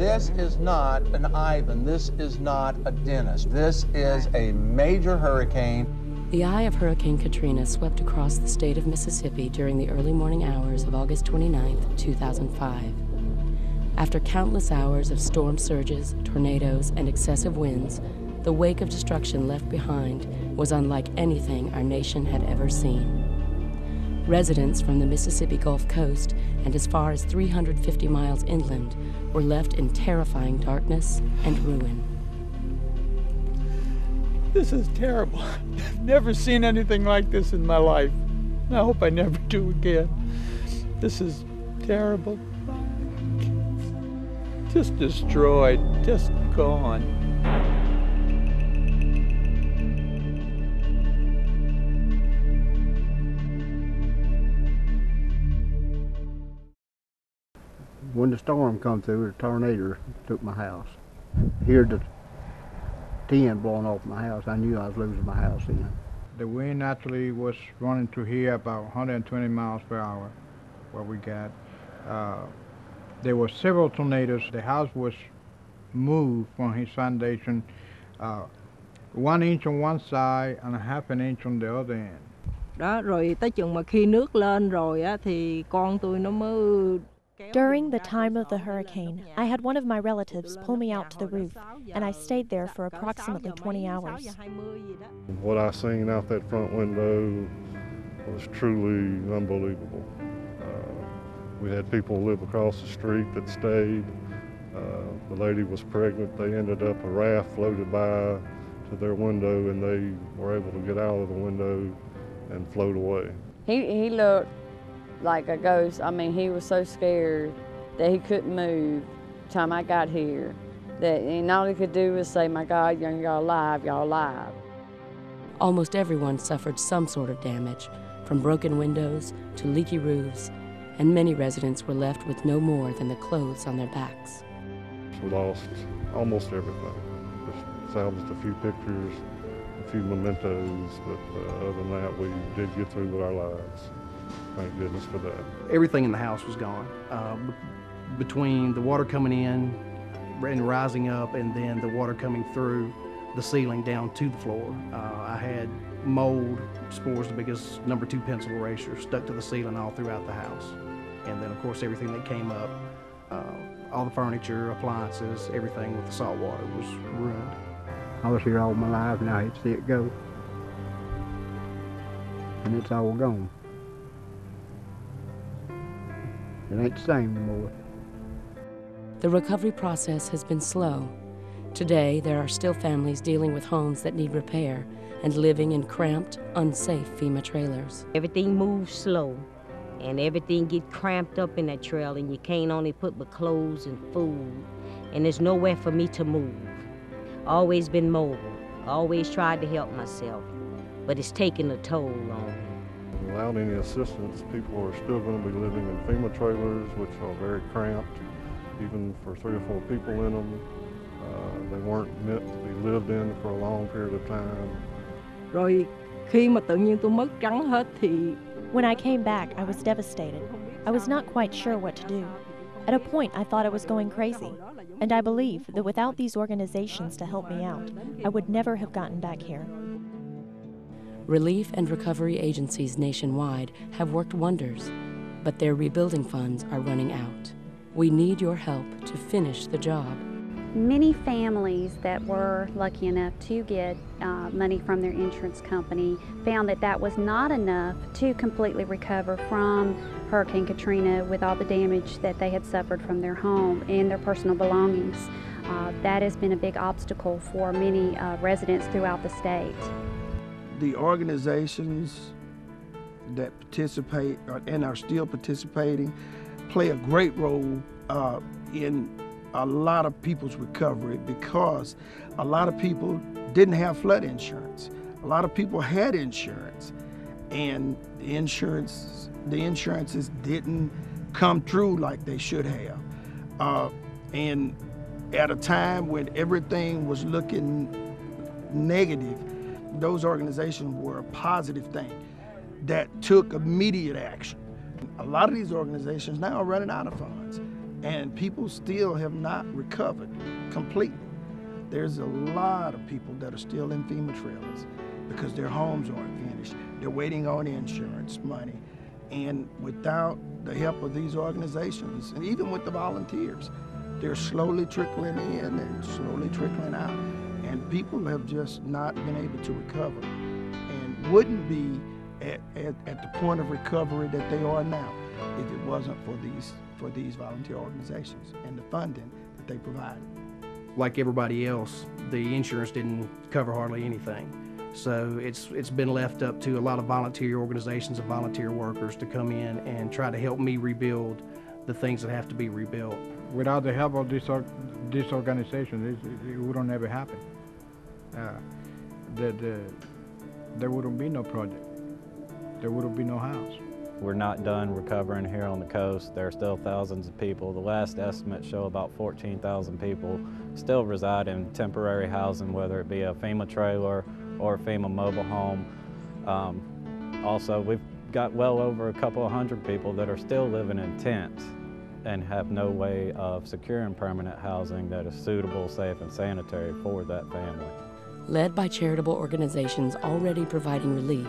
This is not an Ivan. This is not a Dennis. This is a major hurricane. The eye of Hurricane Katrina swept across the state of Mississippi during the early morning hours of August 29, 2005. After countless hours of storm surges, tornadoes, and excessive winds, the wake of destruction left behind was unlike anything our nation had ever seen. Residents from the Mississippi Gulf Coast and as far as 350 miles inland were left in terrifying darkness and ruin. This is terrible. I've never seen anything like this in my life. I hope I never do again. This is terrible. Just destroyed, just gone. When the storm come through, the tornado took my house. Heard the tin blowing off my house. I knew I was losing my house then. The wind actually was running through here about 120 miles per hour, what we got. There were several tornadoes. The house was moved from his foundation 1 inch on one side and a half an inch on the other end. Đó, rồi tới chừng mà khi nước lên rồi á thì con tôi nó mới. During the time of the hurricane, I had one of my relatives pull me out to the roof, and I stayed there for approximately 20 hours. What I seen out that front window was truly unbelievable. We had people live across the street that stayed. The lady was pregnant. They ended up, a raft floated by to their window, and they were able to get out of the window and float away. He looked like a ghost. I mean, he was so scared that he couldn't move the time I got here. And all he could do was say, "My God, y'all alive, y'all alive." Almost everyone suffered some sort of damage, from broken windows to leaky roofs, and many residents were left with no more than the clothes on their backs. We lost almost everything. Just salvaged a few pictures, a few mementos, but other than that, we did get through with our lives. Thank goodness for that. Everything in the house was gone. Between the water coming in and rising up, and then the water coming through the ceiling down to the floor, I had mold spores, the biggest number 2 pencil eraser, stuck to the ceiling all throughout the house. And then, of course, everything that came up, all the furniture, appliances, everything with the salt water was ruined. I was here all my life, and I hate to see it go. And it's all gone. It ain't the same anymore. The recovery process has been slow. Today, there are still families dealing with homes that need repair and living in cramped, unsafe FEMA trailers. Everything moves slow, and everything get cramped up in that trailer, and you can't only put but clothes and food, and there's nowhere for me to move. Always been mobile, always tried to help myself, but it's taking a toll on me. Without any assistance, people are still going to be living in FEMA trailers, which are very cramped, even for 3 or 4 people in them. They weren't meant to be lived in for a long period of time. Rồi khi mà tự nhiên tôi mất trắng hết thì. When I came back, I was devastated. I was not quite sure what to do. At a point, I thought I was going crazy. And I believe that without these organizations to help me out, I would never have gotten back here. Relief and recovery agencies nationwide have worked wonders, but their rebuilding funds are running out. We need your help to finish the job. Many families that were lucky enough to get money from their insurance company found that that was not enough to completely recover from Hurricane Katrina with all the damage that they had suffered from their home and their personal belongings. That has been a big obstacle for many residents throughout the state. The organizations that participate and are still participating play a great role in a lot of people's recovery, because a lot of people didn't have flood insurance. A lot of people had insurance, and the insurances didn't come through like they should have. And at a time when everything was looking negative, those organizations were a positive thing that took immediate action. A lot of these organizations now are running out of funds, And people still have not recovered completely. There's a lot of people that are still in FEMA trailers because their homes aren't finished. They're waiting on insurance money. And without the help of these organizations, and even with the volunteers, they're slowly trickling in and slowly trickling out. And people have just not been able to recover and wouldn't be at the point of recovery that they are now if it wasn't for these volunteer organizations and the funding that they provide. Like everybody else, the insurance didn't cover hardly anything. So it's been left up to a lot of volunteer organizations and volunteer workers to come in and try to help me rebuild the things that have to be rebuilt. Without the help of this organization, it wouldn't ever happen. There wouldn't be no project. There wouldn't be no house. We're not done recovering here on the coast. There are still thousands of people. The last estimates show about 14,000 people still reside in temporary housing, whether it be a FEMA trailer or a FEMA mobile home. Also, we've got well over a couple of hundred people that are still living in tents and have no way of securing permanent housing that is suitable, safe, and sanitary for that family. Led by charitable organizations already providing relief,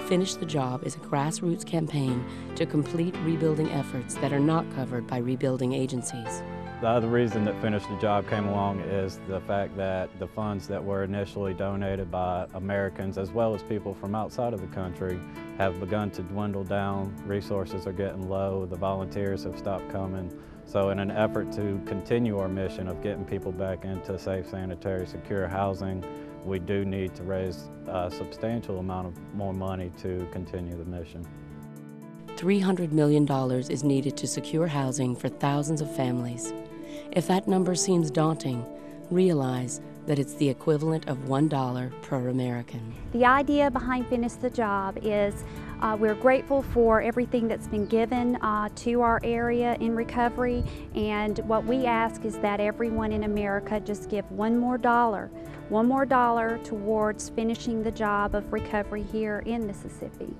Finish the Job is a grassroots campaign to complete rebuilding efforts that are not covered by rebuilding agencies. The other reason that Finish the Job came along is the fact that the funds that were initially donated by Americans, as well as people from outside of the country, have begun to dwindle down. Resources are getting low, the volunteers have stopped coming. So in an effort to continue our mission of getting people back into safe, sanitary, secure housing, we do need to raise a substantial amount of more money to continue the mission. $300 million is needed to secure housing for thousands of families. If that number seems daunting, realize that it's the equivalent of $1 per American. The idea behind Finish the Job is we're grateful for everything that's been given to our area in recovery, and what we ask is that everyone in America just give one more dollar towards finishing the job of recovery here in Mississippi.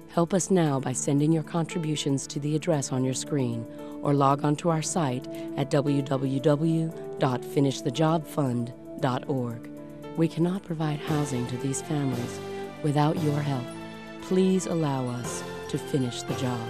Help us now by sending your contributions to the address on your screen, or log on to our site at www.finishthejobfund.org. We cannot provide housing to these families without your help. Please allow us to finish the job.